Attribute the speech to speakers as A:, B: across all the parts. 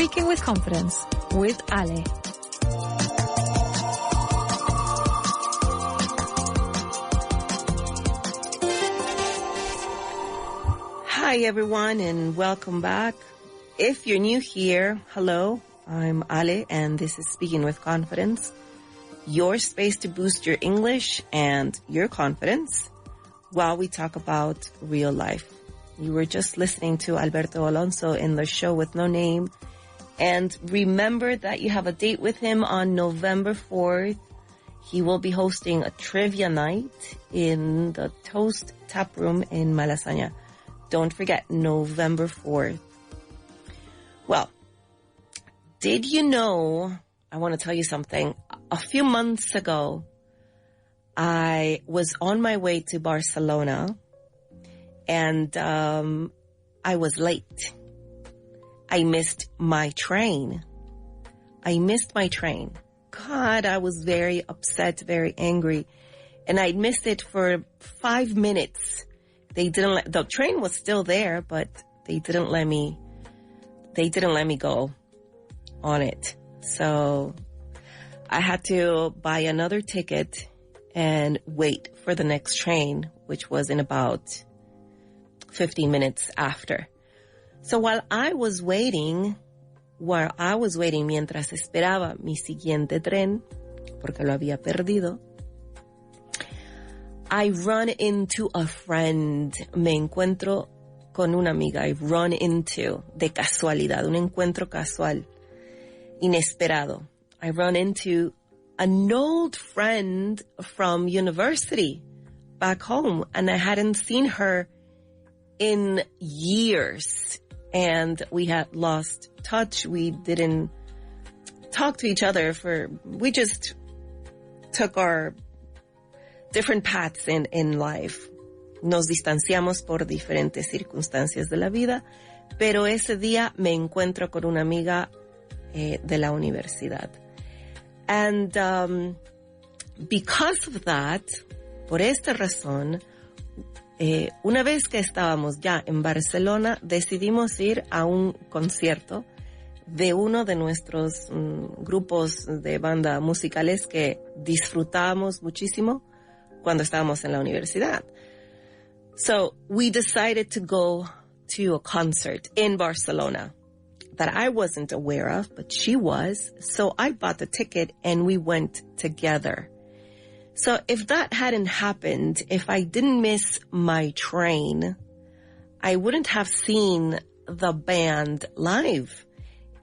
A: Speaking with Confidence with Ale.
B: Hi everyone and welcome back. If you're new here, hello, I'm Ale and this is Speaking with Confidence, your space to boost your English and your confidence while we talk about real life. You were just listening to Alberto Alonso in the show with no name. And remember that you have a date with him on November 4th. He will be hosting a trivia night in the Toast Tap Room in Malasaña. Don't forget, November 4th. Well, did you know, I want to tell you something. A few months ago, I was on my way to Barcelona and I was late. I missed my train. God, I was very upset, very angry. And I missed it for 5 minutes. The train was still there, but they didn't let me go on it. So I had to buy another ticket and wait for the next train, which was in about 15 minutes after. So while I was waiting, mientras esperaba mi siguiente tren, porque lo había perdido, I run into a friend. Me encuentro con una amiga. I run into, de casualidad, un encuentro casual, inesperado. I run into an old friend from university back home, and I hadn't seen her in years. And we had lost touch. We didn't talk to each other we just took our different paths in life. Nos distanciamos por diferentes circunstancias de la vida, pero ese día me encuentro con una amiga de la universidad. And because of that, por esta razón, una vez que estábamos ya en Barcelona, decidimos ir a un concierto de uno de nuestros grupos de banda musicales que disfrutábamos muchísimo cuando estábamos en la universidad. So we decided to go to a concert in Barcelona that I wasn't aware of, but she was. So I bought the ticket and we went together. So if that hadn't happened, if I didn't miss my train, I wouldn't have seen the band live.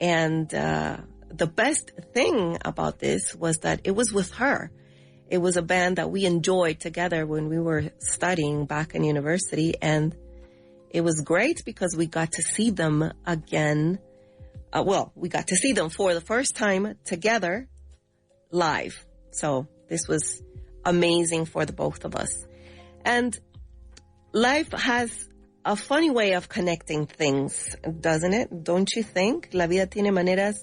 B: And the best thing about this was that it was with her. It was a band that we enjoyed together when we were studying back in university. And it was great because we got to see them again. We got to see them for the first time together live. So this was amazing for the both of us. And life has a funny way of connecting things, doesn't it? Don't you think? La vida tiene maneras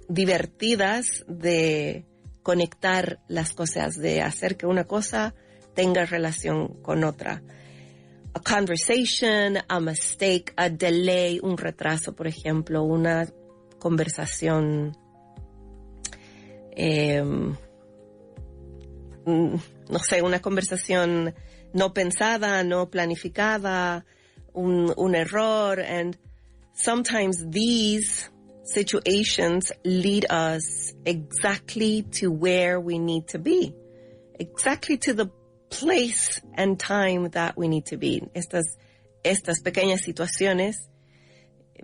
B: divertidas de conectar las cosas, de hacer que una cosa tenga relación con otra. A conversation, a mistake, a delay, un retraso, por ejemplo, una conversación no sé, una conversación no pensada, no planificada, un error. And sometimes these situations lead us exactly to where we need to be, exactly to the place and time that we need to be. Estas pequeñas situaciones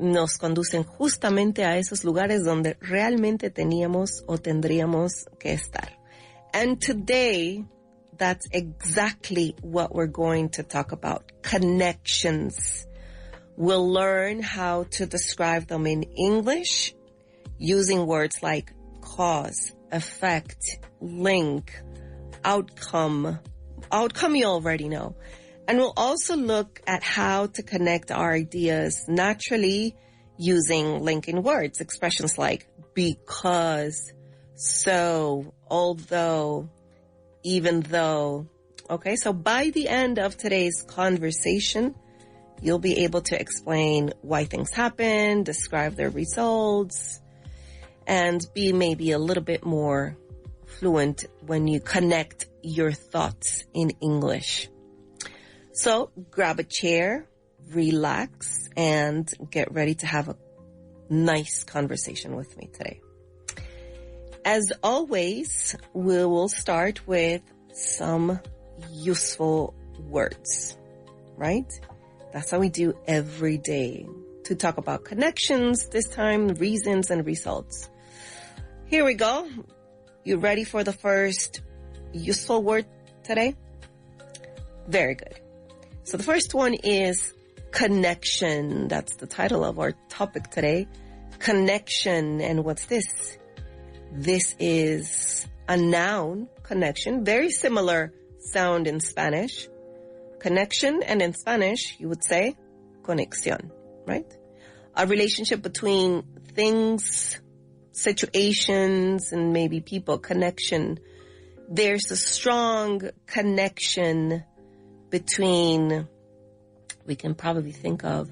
B: nos conducen justamente a esos lugares donde realmente teníamos o tendríamos que estar. And today, that's exactly what we're going to talk about. Connections. We'll learn how to describe them in English using words like cause, effect, link, outcome. Outcome you already know. And we'll also look at how to connect our ideas naturally using linking words, expressions like because, so, although, even though. Okay, so by the end of today's conversation, You'll be able to explain why things happen, describe their results, and be maybe a little bit more fluent when you connect your thoughts in English. So grab a chair, relax, and get ready to have a nice conversation with me today. As always, we will start with some useful words, right? That's how we do every day, to talk about connections, this time reasons and results. Here we go. You ready for the first useful word today? Very good. So the first one is connection. That's the title of our topic today. Connection. And what's this? This is a noun, connection, very similar sound in Spanish. Connection, and in Spanish, you would say conexión, right? A relationship between things, situations, and maybe people, connection. There's a strong connection between, we can probably think of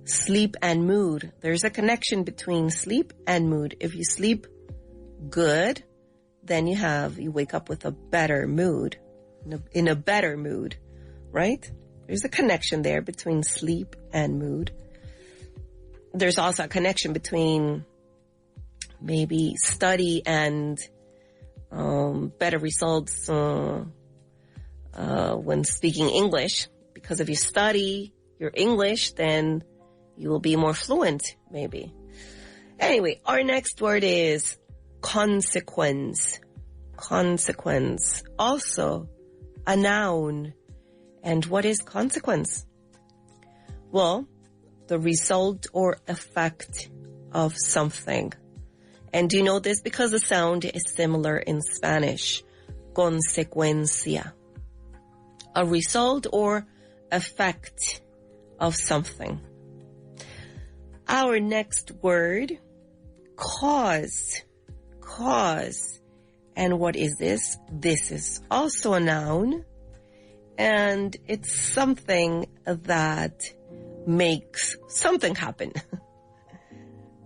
B: sleep and mood. There's a connection between sleep and mood. If you sleep good, then you wake up with a better mood, in a better mood. Right? There's a connection there between sleep and mood. There's also a connection between maybe study and better results when speaking English. Because if you study your English, then you will be more fluent, maybe. Anyway, our next word is consequence. Consequence. Also a noun. And what is consequence? Well, the result or effect of something. And do you know this? Because the sound is similar in Spanish. Consecuencia. A result or effect of something. Our next word, cause. Cause. And what is this? This is also a noun. And it's something that makes something happen,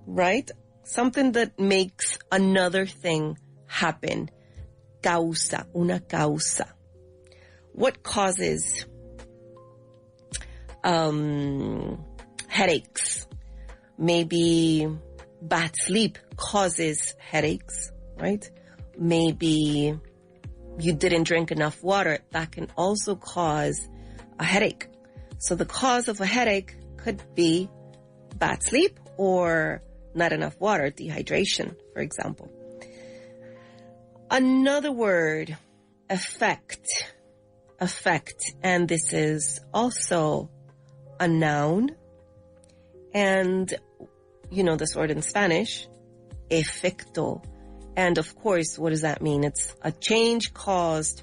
B: right? Something that makes another thing happen. Causa, una causa. What causes headaches? Maybe bad sleep causes headaches, right? Maybe you didn't drink enough water. That can also cause a headache. So the cause of a headache could be bad sleep or not enough water, dehydration, for example. Another word, effect. Effect. And this is also a noun. And you know this word in Spanish, efecto. And of course, what does that mean? It's a change caused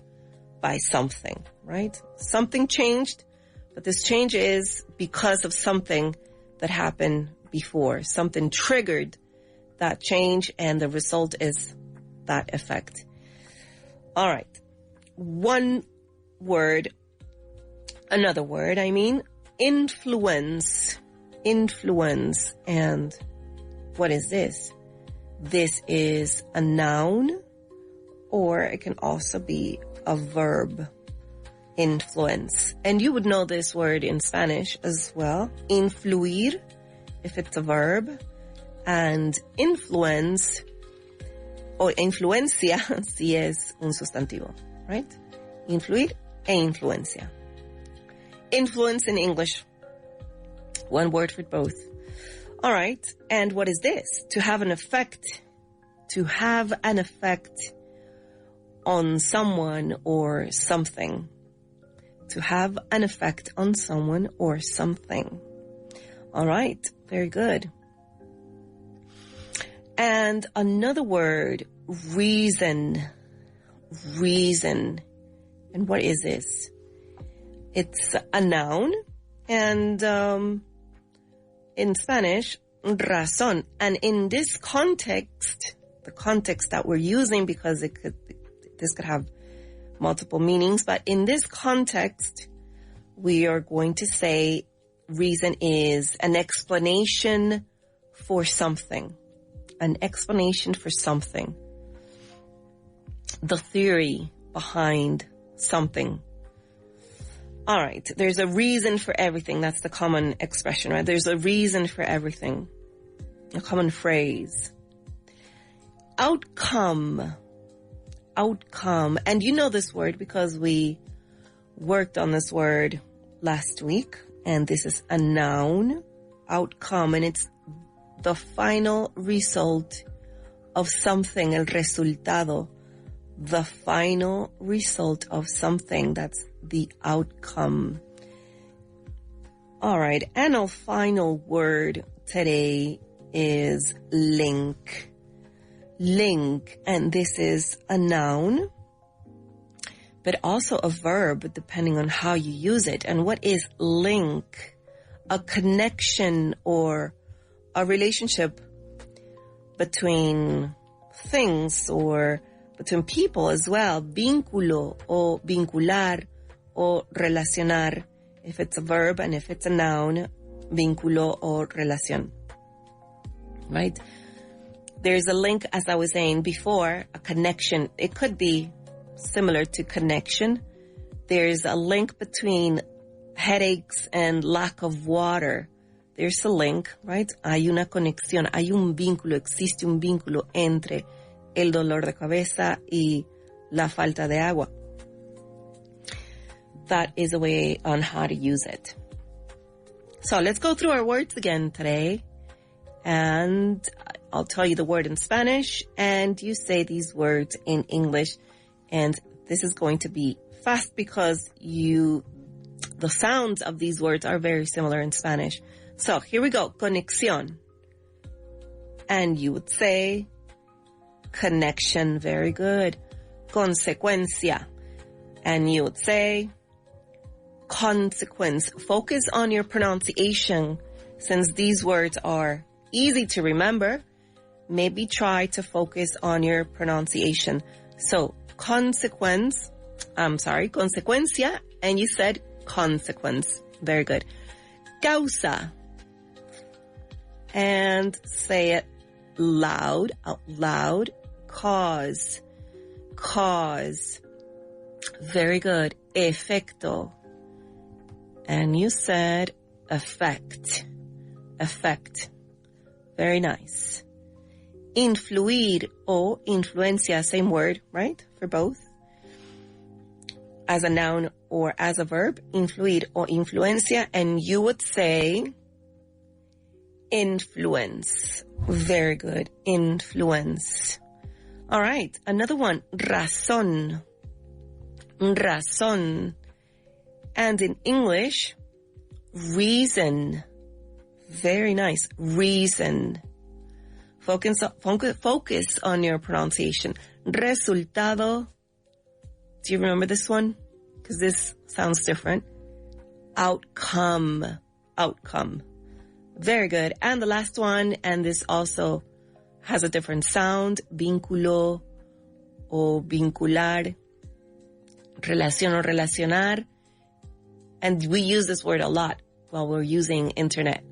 B: by something, right? Something changed, but this change is because of something that happened before. Something triggered that change, and the result is that effect. All right. Another word, influence. Influence. And what is this? This is a noun, or it can also be a verb, influence. And you would know this word in Spanish as well. Influir, if it's a verb, and influence, o influencia, si es un sustantivo, right? Influir e influencia. Influence in English. One word for both. All right. And what is this? To have an effect. To have an effect on someone or something. To have an effect on someone or something. All right. Very good. And another word, reason. Reason. And what is this? It's a noun. And in Spanish, razón. And in this context, the context that we're using, because this could have multiple meanings, but in this context, we are going to say reason is an explanation for something. An explanation for something. The theory behind something. All right, there's a reason for everything. That's the common expression, right? There's a reason for everything. A common phrase. Outcome. Outcome. And you know this word because we worked on this word last week. And this is a noun. Outcome. And it's the final result of something. El resultado. The final result of something. That's the outcome. All right. And our final word today is link. Link. And this is a noun, but also a verb, depending on how you use it. And what is link? A connection or a relationship between things or between people as well. Vínculo o vincular o relacionar. If it's a verb and if it's a noun, vínculo o relación. Right? There's a link, as I was saying before, a connection. It could be similar to connection. There's a link between headaches and lack of water. There's a link, right? Hay una conexión, hay un vínculo, existe un vínculo entre el dolor de cabeza y la falta de agua. That is a way on how to use it. So let's go through our words again today. And I'll tell you the word in Spanish and you say these words in English. And this is going to be fast because the sounds of these words are very similar in Spanish. So here we go. Conexión. And you would say connection. Very good. Consecuencia. And you would say consequence. Focus on your pronunciation. Since these words are easy to remember, maybe try to focus on your pronunciation. So, consecuencia, and you said consequence. Very good. Causa. And say it loud, out loud. Cause. Cause. Very good. Efecto. And you said effect. Effect. Very nice. Influir o influencia, same word, right? For both. As a noun or as a verb, influir o influencia, and you would say influence. Very good. Influence. All right. Another one. Razón. Razón. And in English, reason. Very nice. Reason. Focus on your pronunciation. Resultado. Do you remember this one? Because this sounds different. Outcome. Outcome. Very good. And the last one, and this also has a different sound. Vínculo o vincular. Relación o relacionar. And we use this word a lot while we're using internet.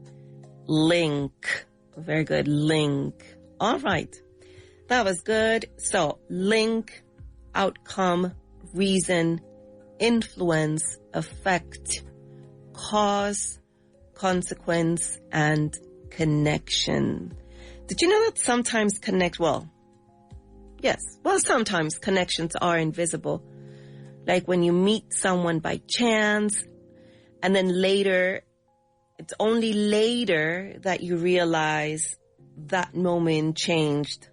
B: Link. Very good. Link. All right. That was good. So, link, outcome, reason, influence, effect, cause, consequence, and connection. Did you know that sometimes sometimes connections are invisible. Like when you meet someone by chance, and then later, it's only later that you realize that moment changed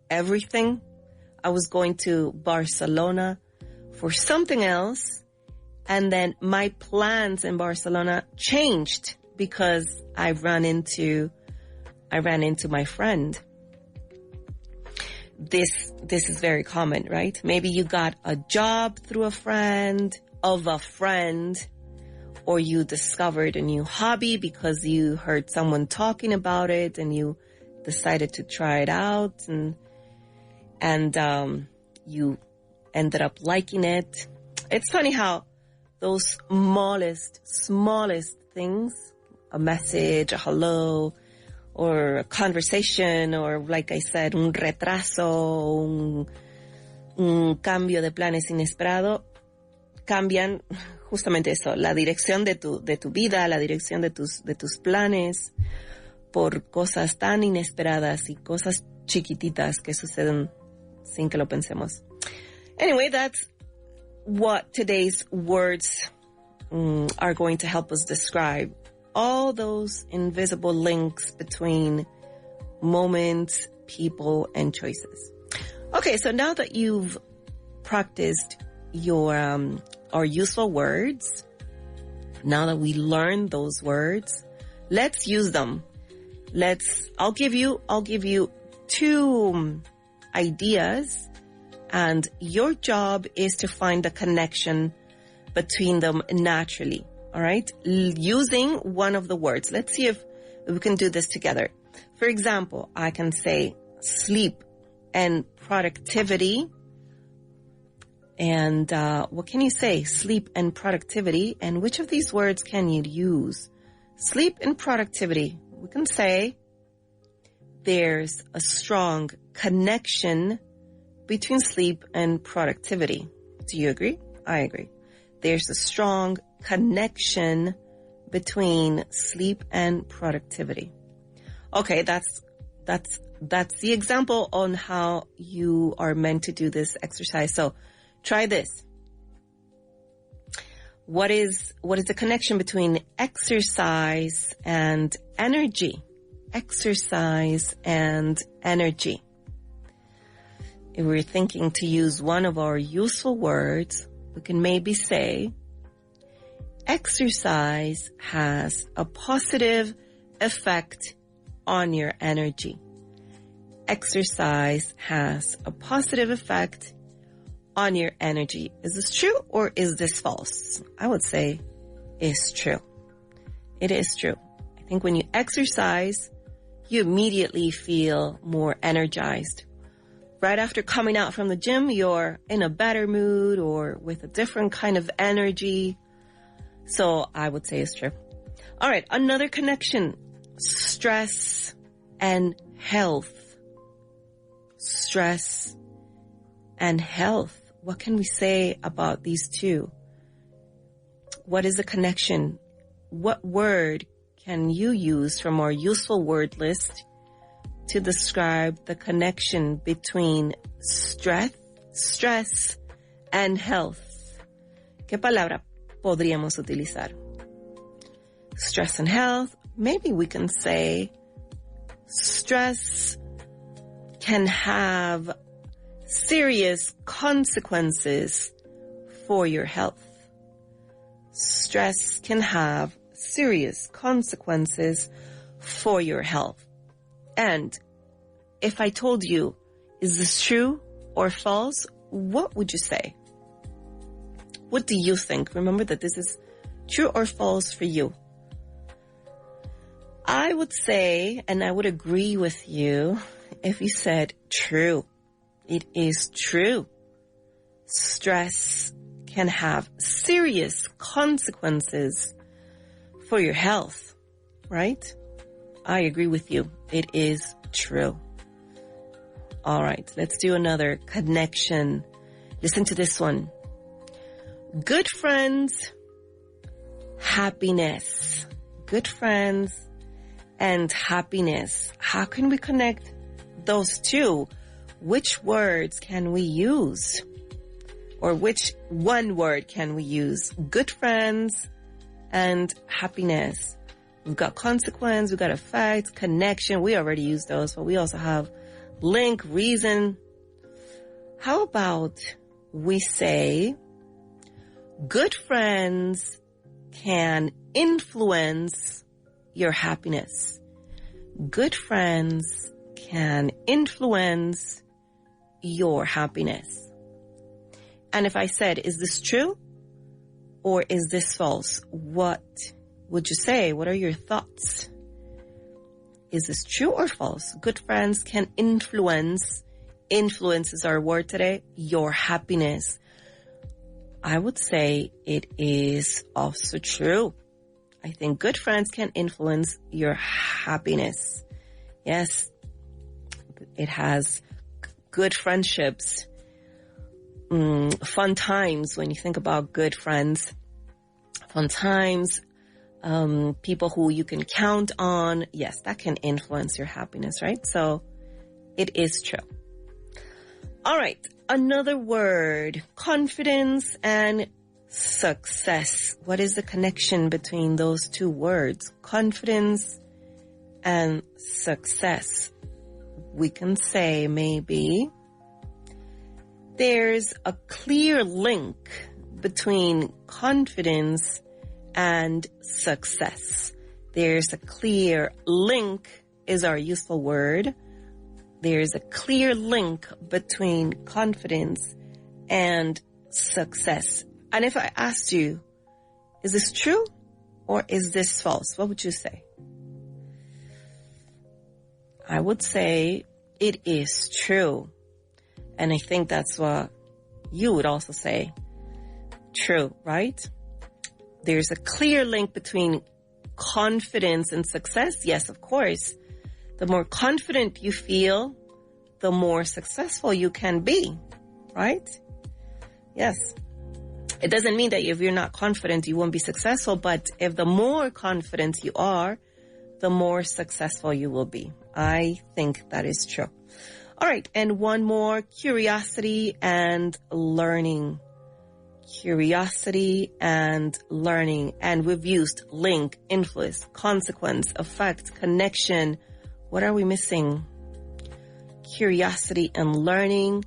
B: everything. I was going to Barcelona for something else, and then my plans in Barcelona changed because I ran into my friend. This is very common, right? Maybe you got a job through a friend of a friend, or you discovered a new hobby because you heard someone talking about it and you decided to try it out, and you ended up liking it. It's funny how those smallest things a message, a hello, or a conversation, or like I said, un retraso, un cambio de planes inesperado, cambian justamente eso, la dirección de tu vida, la dirección de tus planes, por cosas tan inesperadas y cosas chiquititas que suceden sin que lo pensemos. Anyway, that's what today's words are going to help us describe. All those invisible links between moments, people, and choices. Okay, so now that you've practiced your our useful words, now that we learned those words, let's use them. I'll give you 2 ideas, and your job is to find the connection between them naturally. All right? Using one of the words. Let's see if we can do this together. For example, I can say sleep and productivity. And what can you say? Sleep and productivity. And which of these words can you use? Sleep and productivity. We can say there's a strong connection between sleep and productivity. Do you agree? I agree. There's a strong connection between sleep and productivity. Okay, that's the example on how you are meant to do this exercise. So try this. What is the connection between exercise and energy? Exercise and energy. If we're thinking to use one of our useful words, we can maybe say, exercise has a positive effect on your energy. Exercise has a positive effect on your energy. Is this true or is this false? I would say it's true. It is true. I think when you exercise, you immediately feel more energized. Right after coming out from the gym, you're in a better mood or with a different kind of energy. So I would say it's true. All right, another connection. Stress and health. Stress and health. What can we say about these two? What is the connection? What word can you use from our useful word list to describe the connection between stress and health? ¿Qué palabra podríamos utilizar? Stress and health. Maybe we can say stress can have serious consequences for your health. Stress can have serious consequences for your health. And if I told you, is this true or false? What would you say? What do you think? Remember that this is true or false for you. I would say, and I would agree with you if you said true. It is true. Stress can have serious consequences for your health, right? I agree with you. It is true. All right, let's do another connection. Listen to this one. Good friends, happiness. Good friends and happiness. How can we connect those two? Which words can we use? Or which one word can we use? Good friends and happiness. We've got consequence, we've got effect, connection. We already used those, but we also have link, reason. How about we say good friends can influence your happiness. Good friends can influence your happiness. And if I said, is this true or is this false? What would you say? What are your thoughts? Is this true or false? Good friends can influence is our word today, your happiness. I would say it is also true. I think good friends can influence your happiness. Yes, it has good friendships, fun times when you think about good friends, fun times, people who you can count on. Yes, that can influence your happiness, right? So it is true. All right, another word, confidence and success. What is the connection between those two words? Confidence and success. We can say maybe there's a clear link between confidence and success. There's a clear link is our useful word. There's a clear link between confidence and success. And if I asked you, is this true or is this false? What would you say? I would say it is true. And I think that's what you would also say. True, right? There's a clear link between confidence and success. Yes, of course. The more confident you feel, the more successful you can be, right? Yes. It doesn't mean that if you're not confident, you won't be successful, but if the more confident you are, the more successful you will be. I think that is true. All right, and one more, curiosity and learning. Curiosity and learning. And we've used link, influence, consequence, effect, connection. What are we missing? Curiosity and learning.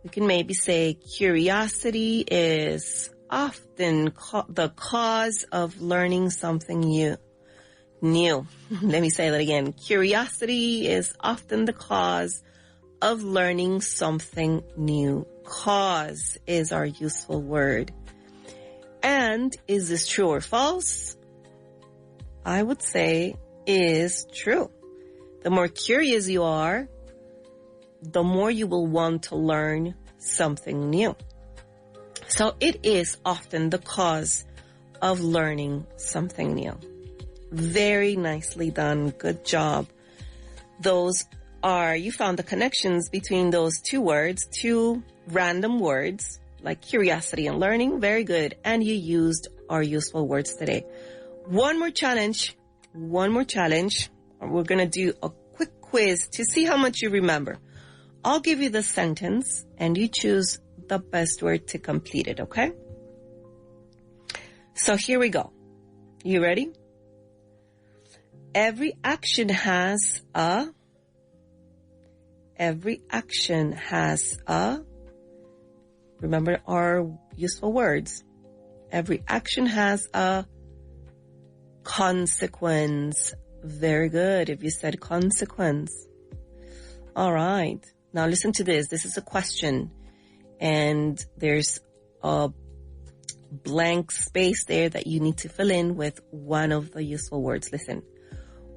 B: We can maybe say curiosity is often the cause of learning something new. Let me say that again. Curiosity is often the cause of learning something new. Cause is our useful word. And is this true or false? I would say is true. The more curious you are, the more you will want to learn something new. So it is often the cause of learning something new. Very nicely done. Good job. You found the connections between those two words, two random words like curiosity and learning. Very good. And you used our useful words today. One more challenge. We're going to do a quick quiz to see how much you remember. I'll give you the sentence and you choose the best word to complete it, okay? So here we go. You ready? Every action has a. Remember our useful words. Every action has a consequence. Very good if you said consequence. All right. Now listen to this. This is a question. And there's a blank space there that you need to fill in with one of the useful words. Listen.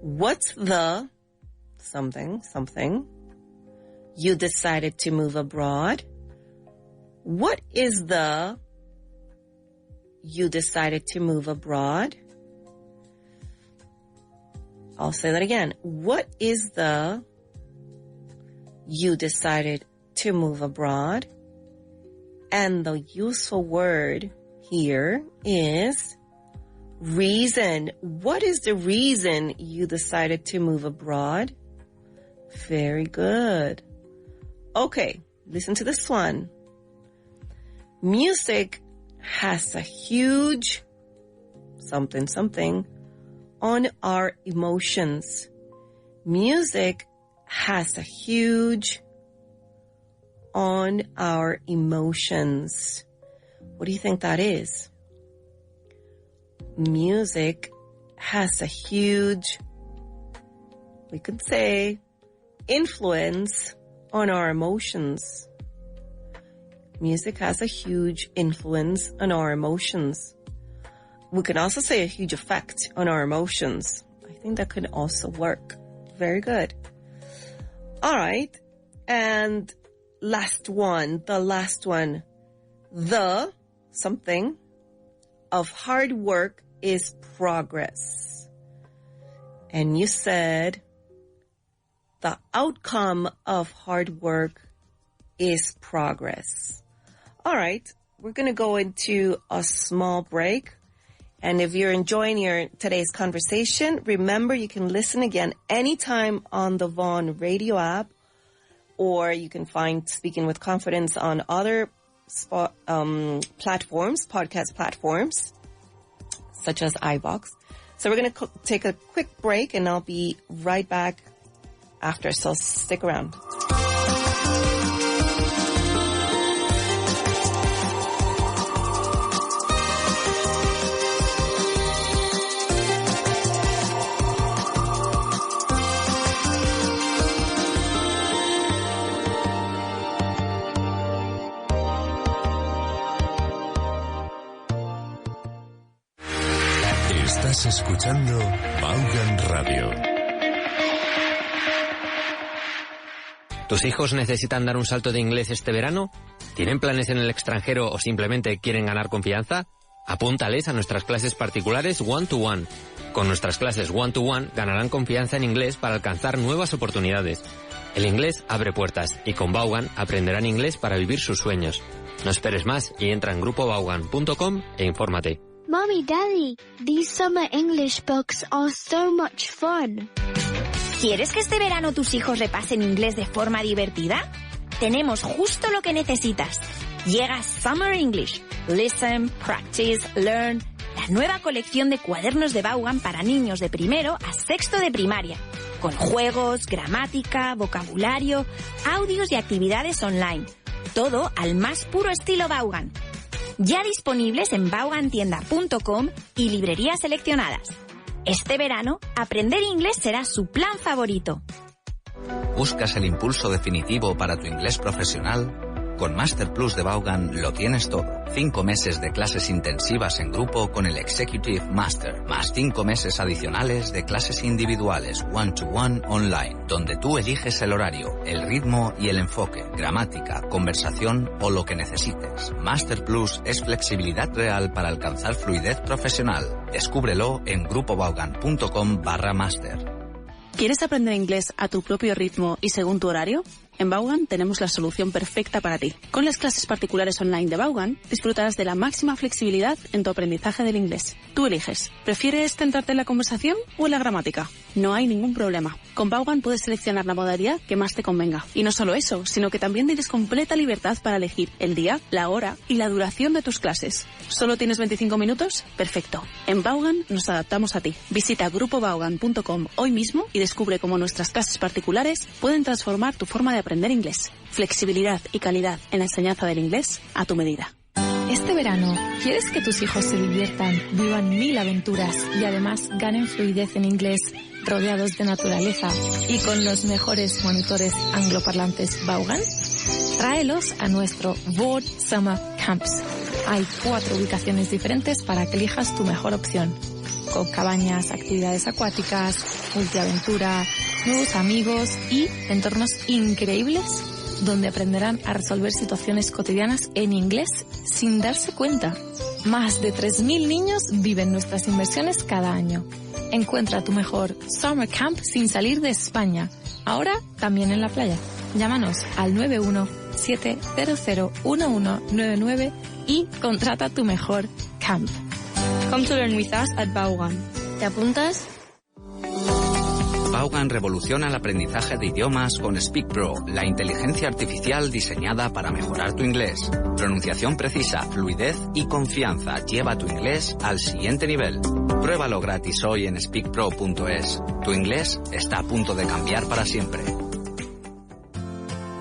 B: What's the something you decided to move abroad? What is the you decided to move abroad? I'll say that again. What is the you decided to move abroad? And the useful word here is reason. What is the reason you decided to move abroad? Very good. Okay, listen to this one. Music has a huge something on our emotions. Music has a huge on our emotions. What do you think that is? Music has a huge, we could say, influence on our emotions. Music has a huge influence on our emotions. We can also say a huge effect on our emotions. I think that could also work. Very good. All right. And the last one. The something of hard work is progress. And you said the outcome of hard work is progress. All right, we're going to go into a small break. And if you're enjoying today's conversation, remember you can listen again anytime on the Vaughan radio app, or you can find Speaking with Confidence on other platforms, podcast platforms, such as iVox. So we're going to take a quick break, and I'll be right back after, so stick around.
C: Estás escuchando Vaughan Radio.
D: ¿Tus hijos necesitan dar un salto de inglés este verano? ¿Tienen planes en el extranjero o simplemente quieren ganar confianza? Apúntales a nuestras clases particulares One-to-One. Con nuestras clases One-to-One ganarán confianza en inglés para alcanzar nuevas oportunidades. El inglés abre puertas y con Vaughan aprenderán inglés para vivir sus sueños. No esperes más y entra en grupovaughan.com e infórmate.
E: Mommy, Daddy, these summer English books are so much fun.
F: ¿Quieres que este verano tus hijos repasen inglés de forma divertida? Tenemos justo lo que necesitas. Llega Summer English. Listen, practice, learn. La nueva colección de cuadernos de Vaughan para niños de primero a sexto de primaria. Con juegos, gramática, vocabulario, audios y actividades online. Todo al más puro estilo Vaughan. Ya disponibles en vaughantienda.com y librerías seleccionadas. Este verano, aprender inglés será su plan favorito.
G: ¿Buscas el impulso definitivo para tu inglés profesional? Con Master Plus de Vaughan lo tienes todo. 5 meses de clases intensivas en grupo con el Executive Master, más 5 meses adicionales de clases individuales one-to-one online, donde tú eliges el horario, el ritmo y el enfoque, gramática, conversación o lo que necesites. Master Plus es flexibilidad real para alcanzar fluidez profesional. Descúbrelo en grupovaughan.com/master.
H: ¿Quieres aprender inglés a tu propio ritmo y según tu horario? En Vaughan tenemos la solución perfecta para ti. Con las clases particulares online de Vaughan, disfrutarás de la máxima flexibilidad en tu aprendizaje del inglés. Tú eliges. ¿Prefieres centrarte en la conversación o en la gramática? No hay ningún problema. Con Vaughan puedes seleccionar la modalidad que más te convenga. Y no solo eso, sino que también tienes completa libertad para elegir el día, la hora y la duración de tus clases. ¿Solo tienes 25 minutos? Perfecto. En Vaughan nos adaptamos a ti. Visita grupovaughan.com hoy mismo y descubre cómo nuestras clases particulares pueden transformar tu forma de aprender inglés. Flexibilidad y calidad en la enseñanza del inglés a tu medida.
A: Este verano, ¿quieres que tus hijos se diviertan, vivan 1000 aventuras y además ganen fluidez en inglés, rodeados de naturaleza y con los mejores monitores angloparlantes Vaughan? Tráelos a nuestro Vaughan Summer Camps. Hay 4 ubicaciones diferentes para que elijas tu mejor opción. Con cabañas, actividades acuáticas, multiaventura, nuevos amigos y entornos increíbles donde aprenderán a resolver situaciones cotidianas en inglés sin darse cuenta. Más de 3000 niños viven nuestras inmersiones cada año. Encuentra tu mejor Summer Camp sin salir de España. Ahora también en la playa. Llámanos al 917001199 y contrata tu mejor camp. Come to learn with us at Vaughan. ¿Te apuntas?
G: Vaughan revoluciona el aprendizaje de idiomas con Speak Pro, la inteligencia artificial diseñada para mejorar tu inglés. Pronunciación precisa, fluidez y confianza lleva tu inglés al siguiente nivel. Pruébalo gratis hoy en speakpro.es. Tu inglés está a punto de cambiar para siempre.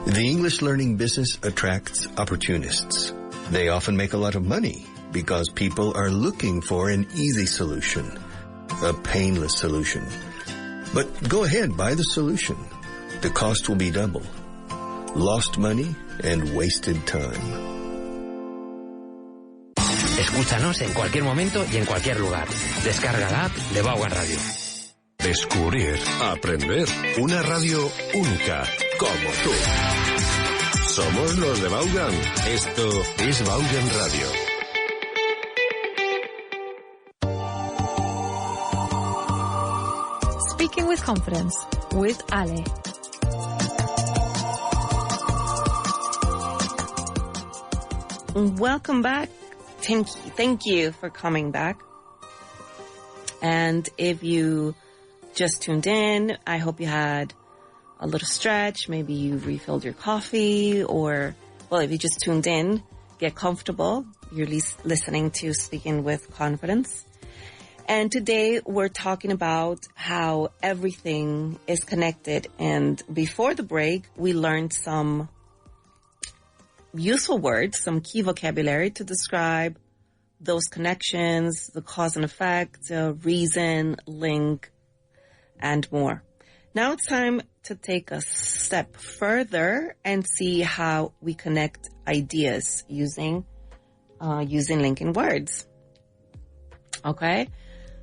I: The English learning business attracts opportunists. They often make a lot of money because people are looking for an easy solution, a painless solution. But go ahead, buy the solution. The cost will be double. Lost money and wasted time.
D: Escúchanos en cualquier momento y en cualquier lugar. Descarga la app de Vaughan Radio.
C: Descubrir, aprender, una radio única, como tú. Somos los de Vaughan. Esto es Vaughan Radio.
A: Speaking with Confidence with Ale.
B: Welcome back. Thank you for coming back. And if you just tuned in, I hope you had a little stretch. Maybe you refilled your coffee, or, well, if you just tuned in, get comfortable. You're listening to Speaking with Confidence. And today we're talking about how everything is connected. And before the break, we learned some useful words, some key vocabulary to describe those connections, the cause and effect, reason, link, and more. Now it's time to take a step further and see how we connect ideas using linking words. Okay?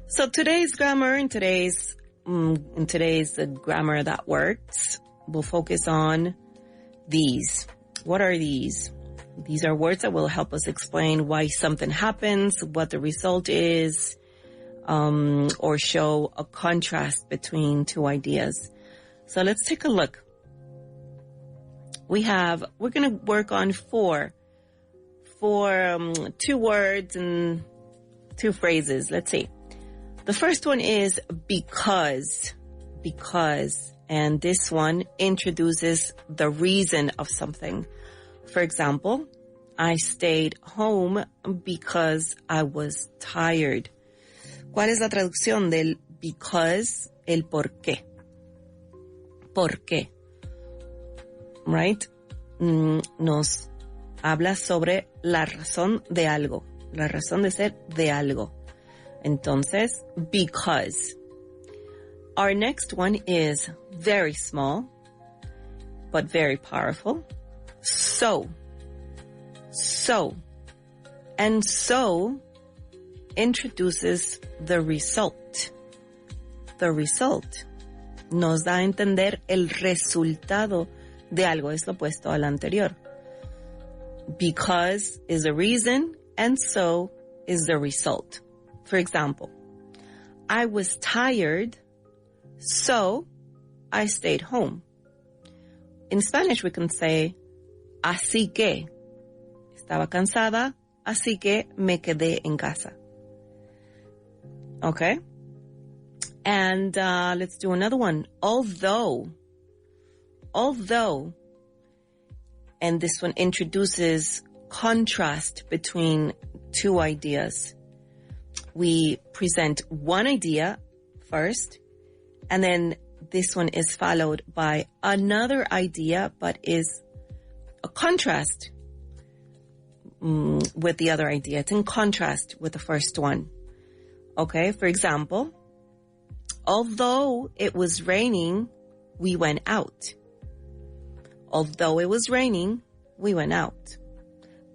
B: So today's grammar, in today's grammar that works, we'll focus on these. What are these? These are words that will help us explain why something happens, what the result is, or show a contrast between two ideas. So let's take a look. We're going to work on four 2 words and 2 phrases. Let's see. The first one is because, and this one introduces the reason of something. For example, I stayed home because I was tired. ¿Cuál es la traducción del because? El por qué. ¿Por qué? Right? Nos habla sobre la razón de algo. La razón de ser de algo. Entonces, because. Our next one is very small, but very powerful. So. And so introduces the result. The result. Nos da a entender el resultado de algo. Es lo opuesto al anterior. Because is the reason, and so is the result. For example, I was tired, so I stayed home. In Spanish, we can say, así que. Estaba cansada, así que me quedé en casa. Okay? And let's do another one. Although, and this one introduces contrast between 2 ideas. We present one idea first, and then this one is followed by another idea, but is a contrast with the other idea. It's in contrast with the first one. Okay, for example, although it was raining, we went out. Although it was raining, we went out.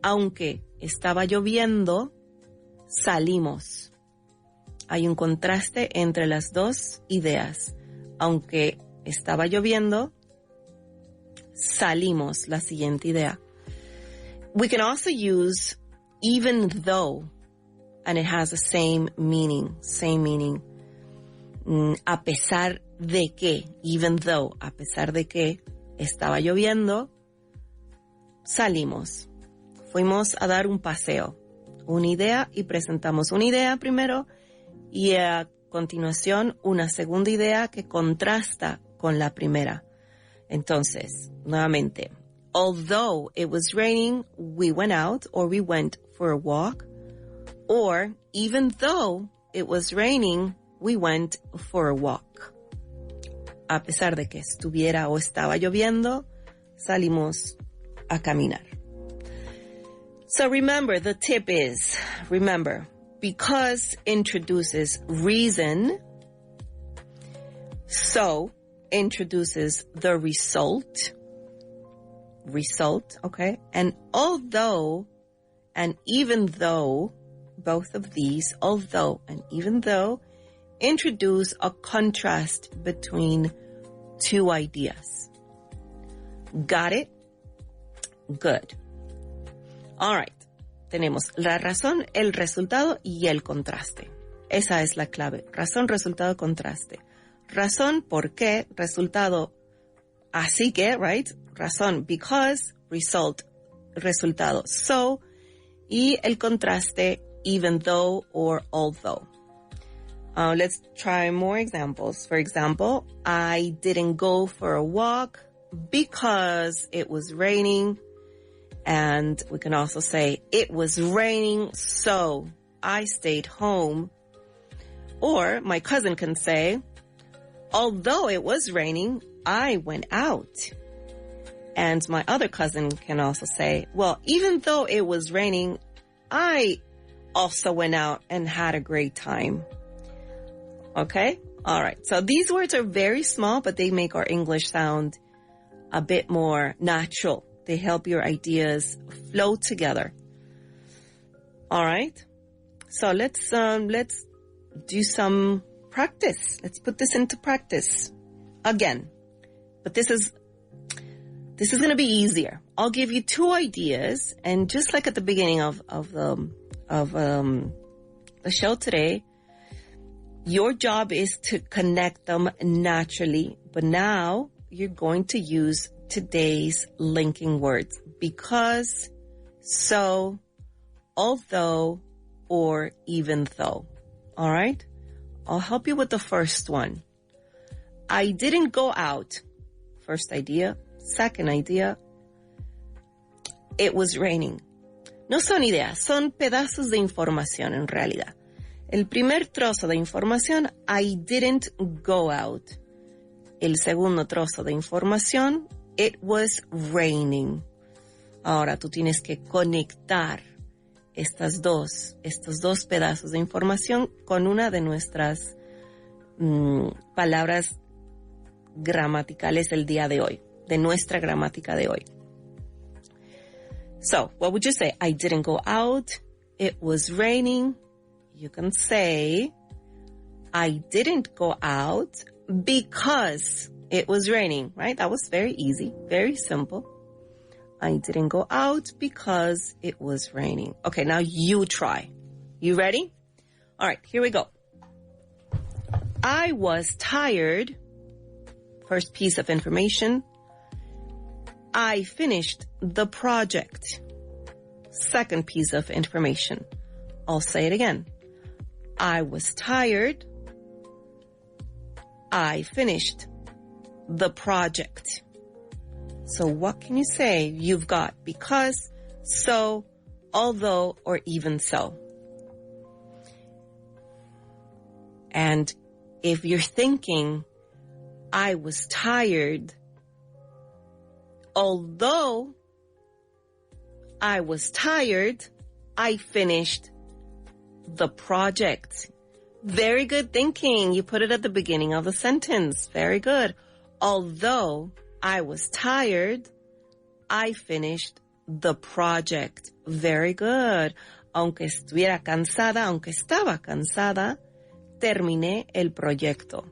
B: Aunque estaba lloviendo, salimos. Hay un contraste entre las dos ideas. Aunque estaba lloviendo, salimos, la siguiente idea. We can also use even though, and it has the same meaning. A pesar de que, even though, a pesar de que estaba lloviendo, salimos. Fuimos a dar un paseo. Una idea y presentamos una idea primero y a continuación una segunda idea que contrasta con la primera. Entonces, nuevamente, although it was raining, we went out or we went for a walk. Or even though it was raining, we went for a walk. A pesar de que estuviera o estaba lloviendo, salimos a caminar. So remember, the tip is, because introduces reason, so introduces the result, okay? And although and even though, both of these, although and even though, introduce a contrast between 2 ideas. Got it? Good. All right. Tenemos la razón, el resultado y el contraste. Esa es la clave. Razón, resultado, contraste. razón, ¿por qué? Resultado, así que, right? Razón, because, result, resultado. So, y el contraste, even though or although. Let's try more examples. For example, I didn't go for a walk because it was raining. And we can also say, it was raining, so I stayed home. Or my cousin can say, although it was raining, I went out. And my other cousin can also say, well, even though it was raining, I also went out and had a great time. Okay? All right. So these words are very small, but they make our English sound a bit more natural. They help your ideas flow together. All right? So let's do some practice. Let's put this into practice again. But this is going to be easier. I'll give you 2 ideas, and just like at the beginning of the show today, your job is to connect them naturally. But now you're going to use today's linking words: because, so, although, or even though. All right? I'll help you with the first one. I didn't go out. First idea. Second idea, it was raining. No son ideas, son pedazos de información en realidad. El primer trozo de información, I didn't go out. El segundo trozo de información, it was raining. Ahora tú tienes que conectar estos dos pedazos de información con una de nuestras palabras gramaticales del día de hoy. De nuestra gramática de hoy. So, what would you say? I didn't go out. It was raining. You can say, I didn't go out because it was raining, right? That was very easy, very simple. I didn't go out because it was raining. Okay, now you try. You ready? All right, here we go. I was tired. First piece of information. I finished the project. Second piece of information. I'll say it again. I was tired. I finished the project. So what can you say? You've got because, so, although, or even so. And if you're thinking, I was tired, although I was tired, I finished the project. Very good thinking. You put it at the beginning of the sentence. Very good. Although I was tired, I finished the project. Very good. Aunque estaba cansada, terminé el proyecto.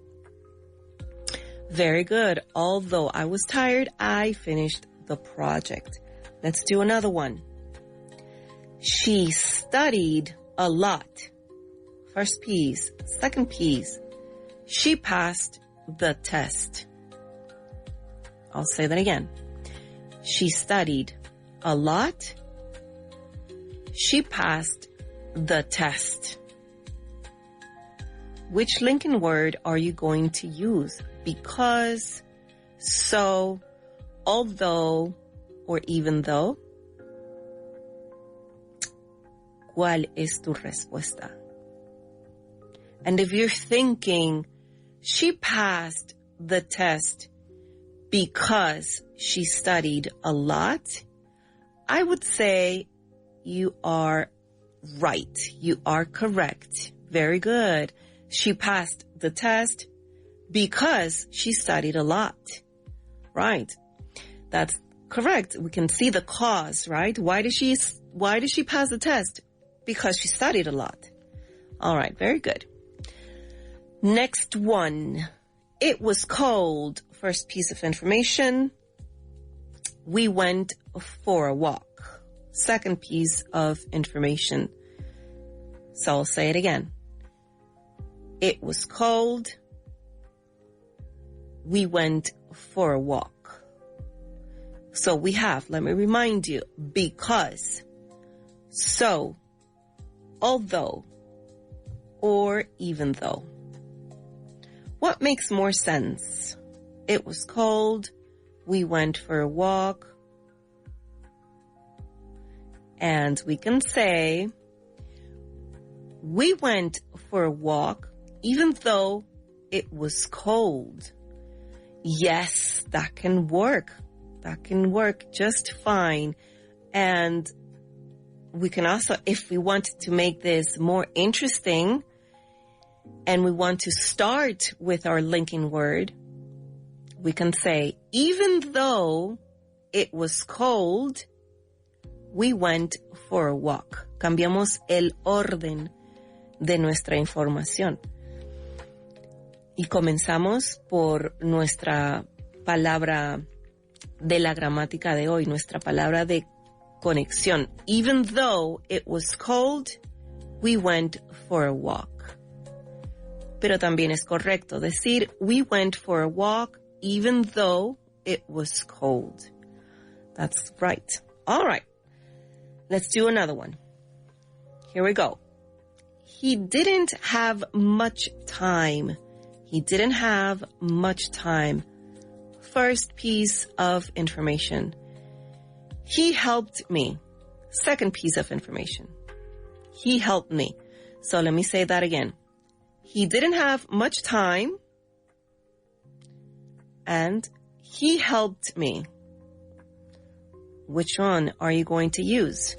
B: Very good. Although I was tired, I finished the project. Let's do another one. She studied a lot. First piece. Second piece. She passed the test. I'll say that again. She studied a lot. She passed the test. Which linking word are you going to use? Because, so, although, or even though? ¿Cuál es tu respuesta? And if you're thinking, she passed the test because she studied a lot, I would say you are right. You are correct. Very good. She passed the test because she studied a lot. Right. That's correct. We can see the cause, right? Why did she pass the test? Because she studied a lot. All right. Very good. Next one. It was cold. First piece of information. We went for a walk. Second piece of information. So I'll say it again. It was cold. we went for a walk. So we have, let me remind you, because, so, although, or even though. What makes more sense? It was cold, we went for a walk, and we can say, we went for a walk even though it was cold. Yes, that can work. That can work just fine. And we can also, if we want to make this more interesting and we want to start with our linking word, we can say, even though it was cold, we went for a walk. Cambiamos el orden de nuestra información. Y comenzamos por nuestra palabra de la gramática de hoy, nuestra palabra de conexión. Even though it was cold, we went for a walk. Pero también es correcto decir, we went for a walk even though it was cold. That's right. All right. Let's do another one. Here we go. He didn't have much time. He didn't have much time. First piece of information. He helped me. Second piece of information. He helped me. So let me say that again. He didn't have much time. And he helped me. Which one are you going to use?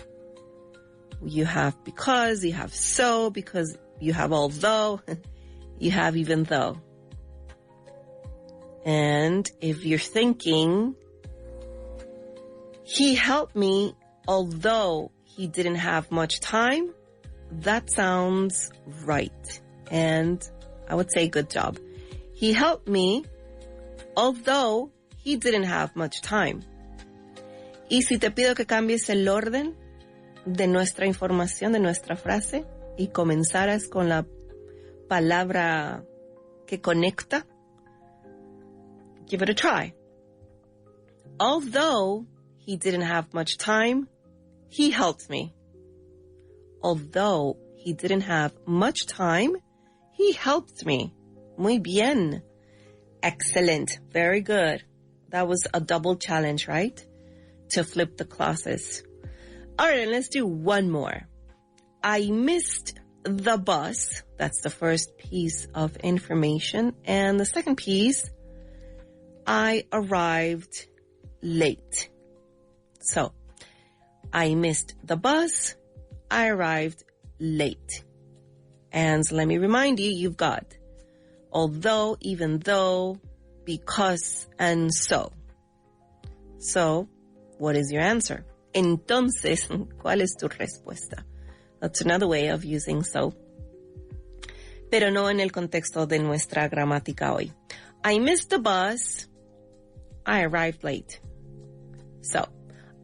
B: You have because, you have so, because you have although, you have even though. And if you're thinking, he helped me although he didn't have much time, that sounds right. And I would say good job. He helped me although he didn't have much time. Y si te pido que cambies el orden de nuestra información, de nuestra frase, y comenzaras con la palabra que conecta, give it a try. Although he didn't have much time, he helped me. Although he didn't have much time, he helped me. Muy bien. Excellent. Very good. That was a double challenge, right? To flip the clauses. All right, and let's do one more. I missed the bus. That's the first piece of information. And the second piece, I arrived late. So, I missed the bus. I arrived late. And let me remind you, you've got although, even though, because, and so. So, what is your answer? Entonces, ¿cuál es tu respuesta? That's another way of using so. Pero no en el contexto de nuestra gramática hoy. I missed the bus. I arrived late. So,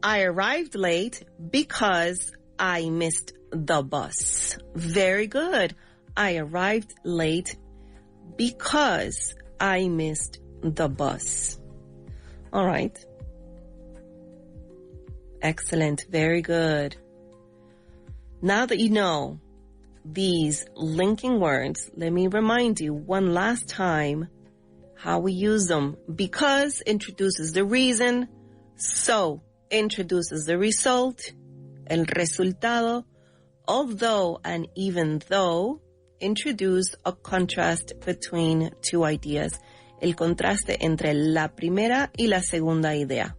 B: I arrived late because I missed the bus. Very good. I arrived late because I missed the bus. All right. Excellent. Very good. Now that you know these linking words, let me remind you one last time how we use them. Because introduces the reason, so introduces the result, el resultado, although and even though introduce a contrast between two ideas, el contraste entre la primera y la segunda idea.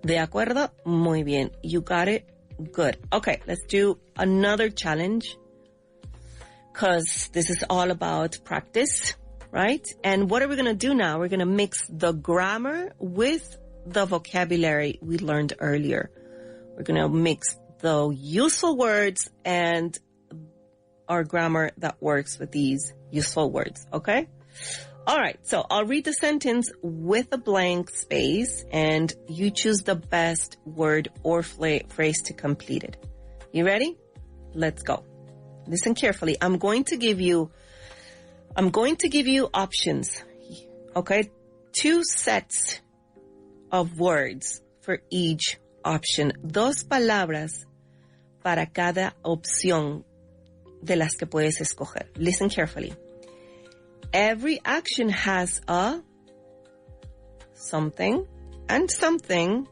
B: ¿De acuerdo? Muy bien. You got it? Good. Okay, let's do another challenge because this is all about practice, right? And what are we going to do now? We're going to mix the grammar with the vocabulary we learned earlier. We're going to mix the useful words and our grammar that works with these useful words, okay? All right, so I'll read the sentence with a blank space and you choose the best word or phrase to complete it. You ready? Let's go. Listen carefully. I'm going to give you options. Okay, 2 sets of words for each option. 2 palabras para cada opción de las que puedes escoger. Listen carefully. Every action has a something and something.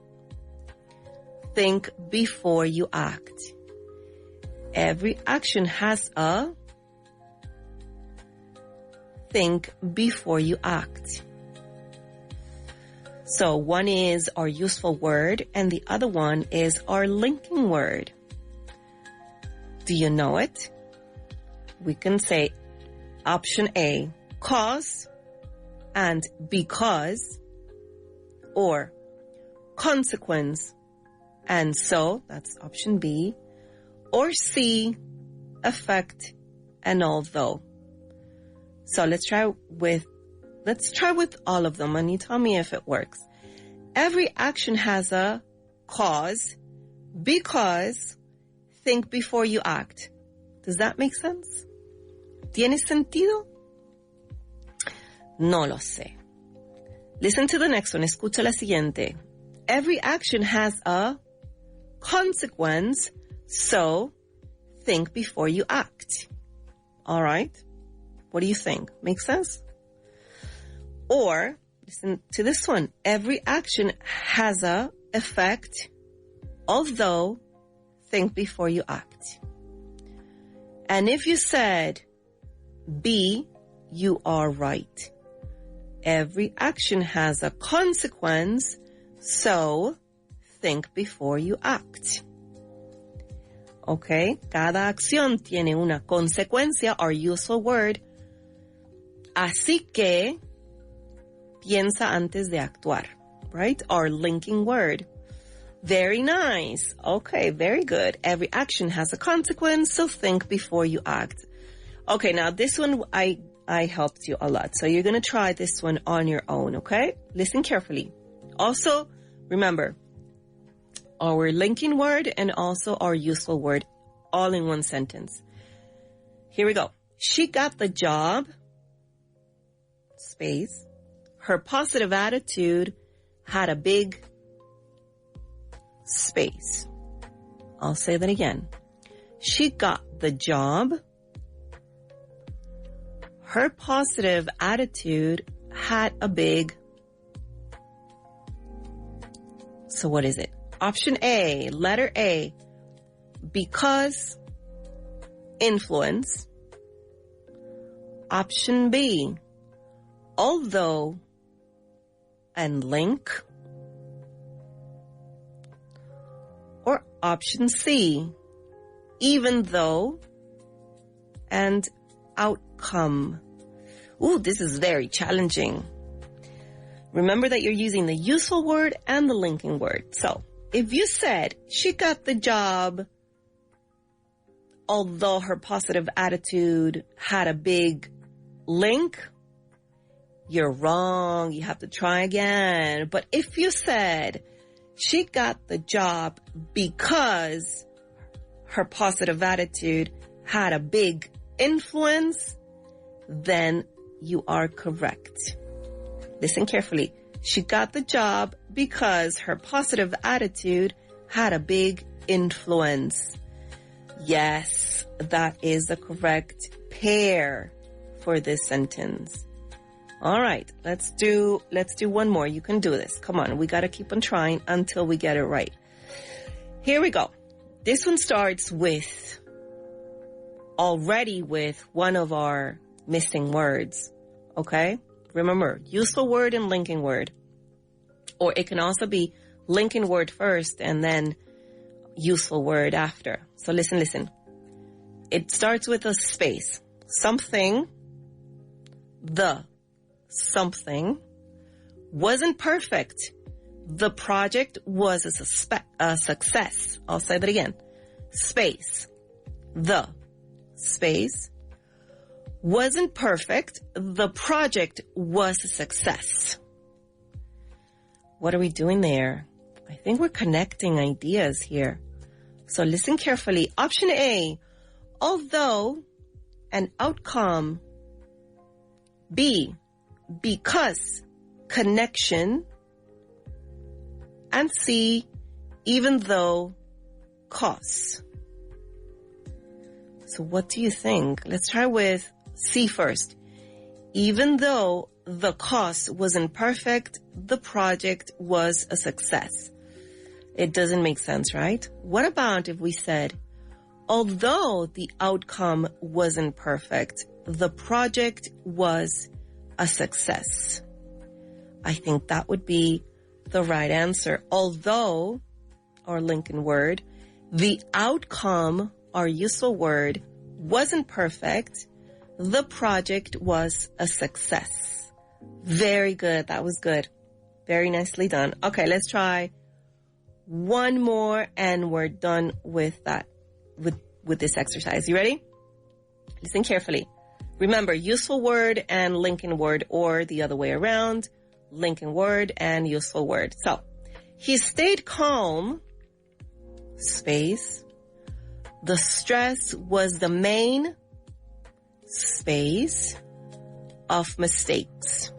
B: Think before you act. Every action has a think before you act. So one is our useful word and the other one is our linking word. Do you know it? We can say option A, cause and because, or consequence and so, that's option B, or C, effect and although. So let's try with all of them and you tell me if it works. Every action has a cause, because, think before you act. Does that make sense? ¿Tiene sentido? No lo sé. Listen to the next one. Escucha la siguiente. Every action has a consequence, so think before you act. All right? What do you think? Make sense? Or, listen to this one. Every action has a effect, although think before you act. And if you said B, you are right. Every action has a consequence, so think before you act. Okay, cada acción tiene una consecuencia, our useful word. Así que piensa antes de actuar, right? Our linking word. Very nice. Okay, very good. Every action has a consequence, so think before you act. Okay, now this one I helped you a lot. So you're going to try this one on your own, okay? Listen carefully. Also, remember, our linking word and also our useful word all in one sentence. Here we go. She got the job, space. Her positive attitude had a big space. I'll say that again. She got the job. Her positive attitude had a big. So what is it? Option A, letter A, because, influence. Option B, although, and link. Or option C, even though, and outcome. Ooh, this is very challenging. Remember that you're using the useful word and the linking word. So, if you said, she got the job, although her positive attitude had a big link, you're wrong. You have to try again. But if you said, she got the job because her positive attitude had a big influence, then you are correct. Listen carefully. She got the job because her positive attitude had a big influence. Yes, that is the correct pair for this sentence. All right, let's do one more. You can do this. Come on, we got to keep on trying until we get it right. Here we go. This one starts with one of our missing words. Okay? Remember, useful word and linking word. Or it can also be linking word first and then useful word after. So listen. It starts with a space. Something, the something, wasn't perfect. The project was a success. I'll say that again. Space. The space wasn't perfect. The project was a success. What are we doing there? I think we're connecting ideas here. So listen carefully. Option A, although an outcome. B, because, connection. And C, even though, cause. So what do you think? Let's try with C first. Even though the cause wasn't perfect, the project was a success. It doesn't make sense, right? What about if we said, although the outcome wasn't perfect, the project was a success? I think that would be the right answer. Although, our Lincoln word, the outcome, our useful word, wasn't perfect, the project was a success. Very good. That was good. Very nicely done. Okay, let's try one more and we're done with that, with this exercise. You ready? Listen carefully. Remember, useful word and Lincoln word, or the other way around, Lincoln word and useful word. So, he stayed calm, space. The stress was the main, space, of mistakes.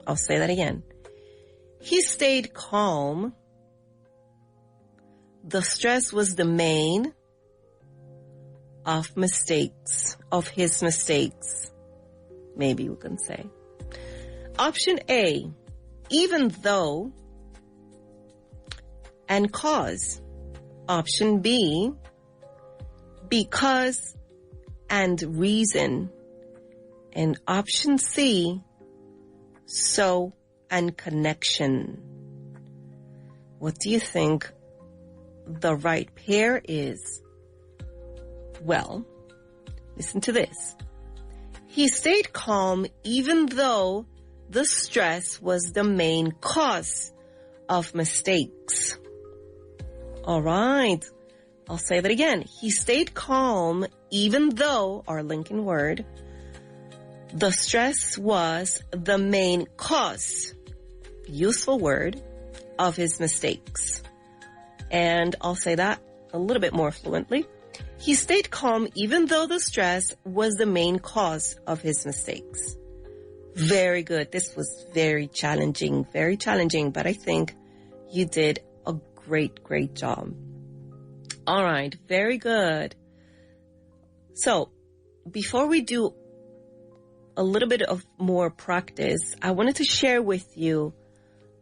B: I'll say that again. He stayed calm. The stress was the main of mistakes, of his mistakes. Maybe we can say. Option A, even though and cause. Option B, because and reason. And option C, so and connection. What do you think the right pair is? Well, listen to this. He stayed calm even though the stress was the main cause of mistakes. All right. I'll say that again. He stayed calm even though, our Lincoln word, the stress was the main cause, useful word, of his mistakes. And I'll say that a little bit more fluently. He stayed calm even though the stress was the main cause of his mistakes. Very good. This was very challenging, but I think you did a great job. All right. Very good. So before we do a little bit of more practice, I wanted to share with you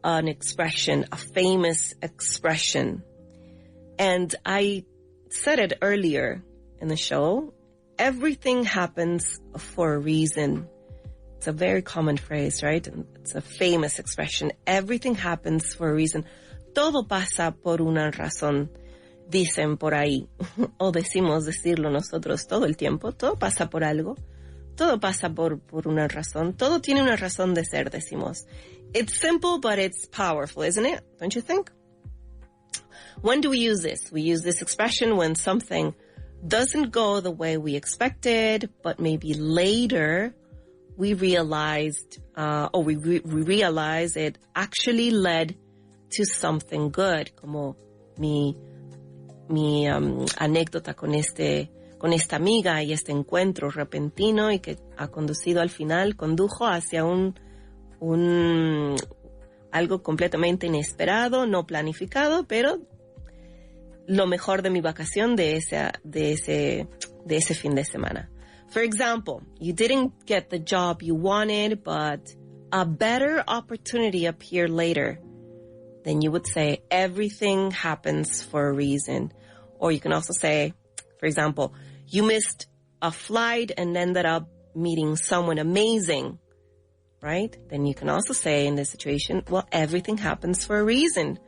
B: an expression, a famous expression. And I said it earlier in the show. Everything happens for a reason. It's a very common phrase, right? It's a famous expression. Everything happens for a reason. Todo pasa por una razón, dicen por ahí. O decimos decirlo nosotros todo el tiempo. Todo pasa por algo. Todo pasa por una razón. Todo tiene una razón de ser, decimos. It's simple, but it's powerful, isn't it? Don't you think? When do we use this? We use this expression when something doesn't go the way we expected, but maybe later we realized, we realize it actually led to something good. Como mi anécdota con esta amiga y este encuentro repentino y que ha conducido al final, condujo hacia algo completamente inesperado, no planificado, pero lo mejor de mi vacación de ese fin de semana. For example, you didn't get the job you wanted, but a better opportunity appeared later. Then you would say, everything happens for a reason. Or you can also say, for example, you missed a flight and ended up meeting someone amazing, right? Then you can also say in this situation, well, everything happens for a reason.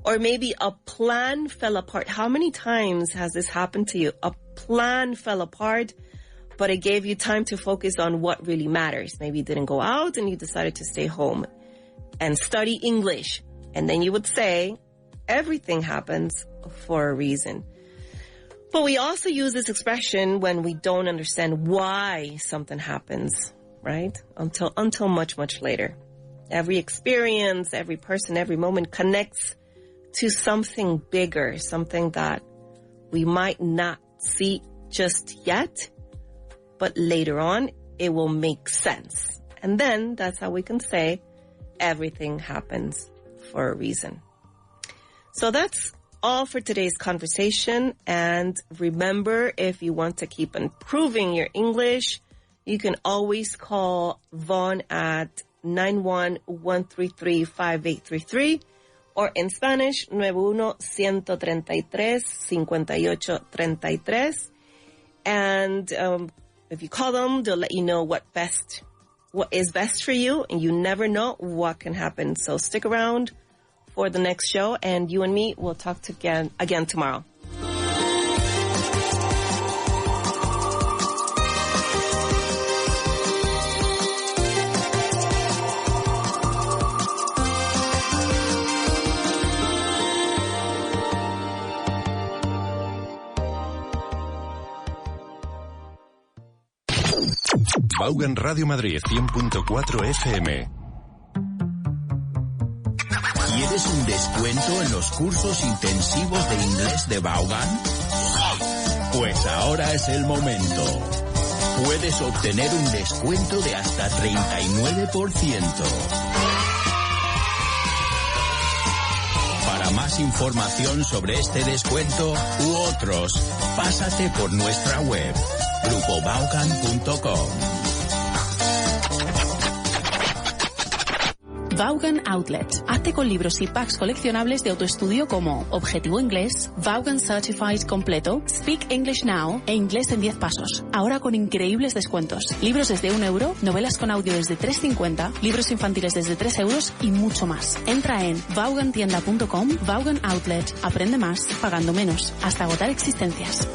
B: Or maybe a plan fell apart. How many times has this happened to you? A plan fell apart, but it gave you time to focus on what really matters. Maybe you didn't go out and you decided to stay home and study English. And then you would say, everything happens for a reason. But we also use this expression when we don't understand why something happens, right? Until much, much later. Every experience, every person, every moment connects to something bigger, something that we might not see just yet, but later on it will make sense. And then that's how we can say everything happens for a reason. So that's all for today's conversation. And remember, if you want to keep improving your English, you can always call Vaughan at 911335833, or in Spanish, 91-133-5833. And if you call them, they'll let you know what is best for you, and you never know what can happen. So stick around for the next show, and you and me will talk again tomorrow.
C: Vaughan Radio Madrid 100.4 FM.
J: ¿Quieres un descuento en los cursos intensivos de inglés de Vaughan? Pues ahora es el momento. Puedes obtener un descuento de hasta 39%. Para más información sobre este descuento u otros, pásate por nuestra web grupovaughan.com.
H: Vaughan Outlet. Hazte con libros y packs coleccionables de autoestudio como Objetivo Inglés, Vaughan Certified Completo, Speak English Now e Inglés en 10 pasos. Ahora con increíbles descuentos. Libros desde €1, novelas con audio desde €3.50, libros infantiles desde €3 y mucho más. Entra en vaughantienda.com, Vaughan Outlet. Aprende más pagando menos, hasta agotar existencias.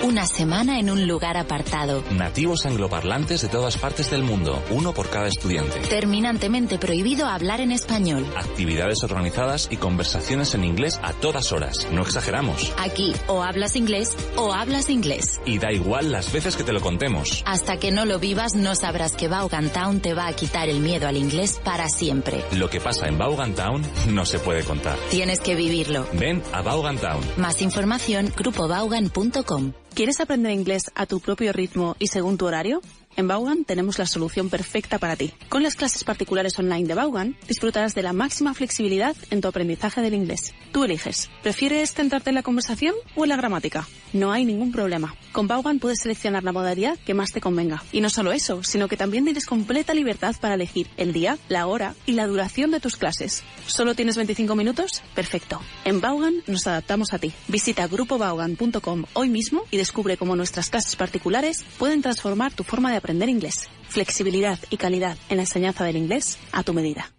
K: Una semana en un lugar apartado.
G: Nativos angloparlantes de todas partes del mundo, uno por cada estudiante.
K: Terminantemente prohibido hablar en español.
G: Actividades organizadas y conversaciones en inglés a todas horas. No exageramos.
K: Aquí o hablas inglés o hablas inglés.
G: Y da igual las veces que te lo contemos.
K: Hasta que no lo vivas no sabrás que Vaughan Town te va a quitar el miedo al inglés para siempre.
G: Lo que pasa en Vaughan Town no se puede contar.
K: Tienes que vivirlo.
G: Ven a Vaughan Town.
K: Más información, grupovaughan.com.
H: ¿Quieres aprender inglés a tu propio ritmo y según tu horario? En Vaughan tenemos la solución perfecta para ti. Con las clases particulares online de Vaughan, disfrutarás de la máxima flexibilidad en tu aprendizaje del inglés. Tú eliges. ¿Prefieres centrarte en la conversación o en la gramática? No hay ningún problema. Con Vaughan puedes seleccionar la modalidad que más te convenga. Y no solo eso, sino que también tienes completa libertad para elegir el día, la hora y la duración de tus clases. ¿Solo tienes 25 minutos? Perfecto. En Vaughan nos adaptamos a ti. Visita grupovaughan.com hoy mismo y descubre cómo nuestras clases particulares pueden transformar tu forma de aprender inglés. Flexibilidad y calidad en la enseñanza del inglés a tu medida.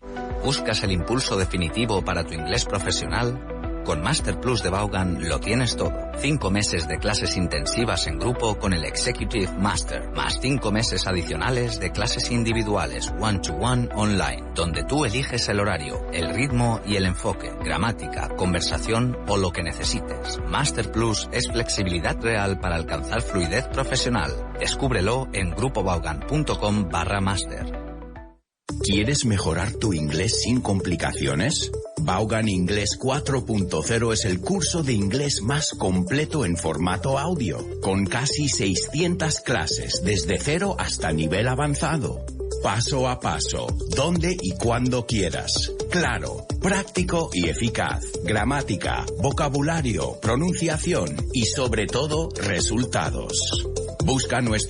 G: ¿Buscas el impulso definitivo para tu inglés profesional? Con Master Plus de Vaughan lo tienes todo. 5 meses de clases intensivas en grupo con el Executive Master, más 5 meses adicionales de clases individuales one-to-one online, donde tú eliges el horario, el ritmo y el enfoque, gramática, conversación o lo que necesites. Master Plus es flexibilidad real para alcanzar fluidez profesional. Descúbrelo en grupovaughan.com/master.
J: ¿Quieres mejorar tu inglés sin complicaciones? Vaughan Inglés 4.0 es el curso de inglés más completo en formato audio, con casi 600 clases desde 0 hasta nivel avanzado. Paso a paso, donde y cuando quieras. Claro, práctico y eficaz. Gramática, vocabulario, pronunciación y sobre todo resultados. Busca nuestro